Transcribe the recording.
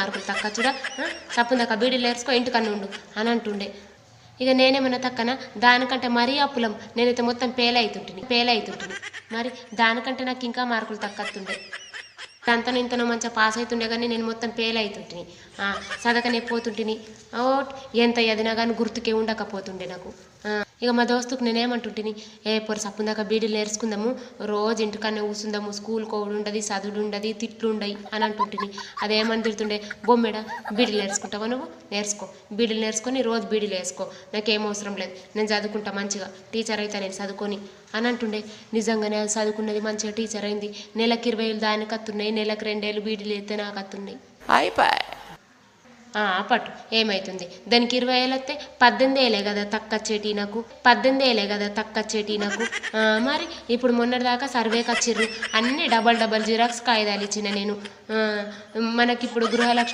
మార్కులు తక్కువ చూడ సప్పుందాక బీడీలు నేర్చుకో ఇంటికన్నా ఉండు అని అంటుండే. ఇక నేనేమన్నా తక్కన దానికంటే మరీ అప్పులం నేనైతే మొత్తం ఫెయిల్ అవుతుంటుంది. మరి దానికంటే నాకు ఇంకా మార్కులు తక్కువతుండే. అంతను ఇంతనో మంచిగా పాస్ అవుతుండే కానీ నేను మొత్తం ఫెయిల్ అవుతుంటిని. చదకనే పోతుంటిని. ఓట్ ఎంత ఎదినా కానీ గుర్తుకే ఉండకపోతుండే నాకు. ఇక మా దోస్తుకు నేనేమంటుంటిని, పొర సప్పుందాక బీడీలు నేర్చుకుందాము, రోజు ఇంటికన్నా కూర్చుందాము, స్కూల్ కోవుడు ఉండదు, చదువుడు ఉండదు, తిట్లు ఉండయి అని అంటుంటిని. అదేమని తిడుతుండే, బొమ్మెడ బీడీలు నేర్చుకుంటావా నువ్వు, నేర్చుకో, బీడీలు నేర్చుకొని రోజు బీడీలు వేసుకో, నాకేం అవసరం లేదు, నేను చదువుకుంటా మంచిగా, టీచర్ అయితే నేను చదువుకొని అని అంటుండే. నిజంగానే అది చదువుకున్నది, మంచిగా టీచర్ అయింది. నెలకు 20,000 దానికి వస్తున్నాయి, నెలకు 2 ఏళ్ళు బీడీలు అయితే నాకు వస్తున్నాయి. పట్టు ఏమవుతుంది, దానికి 20,000 వస్తే 18,000 కదా తక్కువచ్చేటి నాకు, 18,000 నాకు. మరి ఇప్పుడు మొన్నటిదాకా సర్వేకి వచ్చిర్రు, అన్నీ డబల్ జిరాక్స్ కాగితాలు ఇచ్చిన నేను. మనకిప్పుడు గృహలక్ష్మి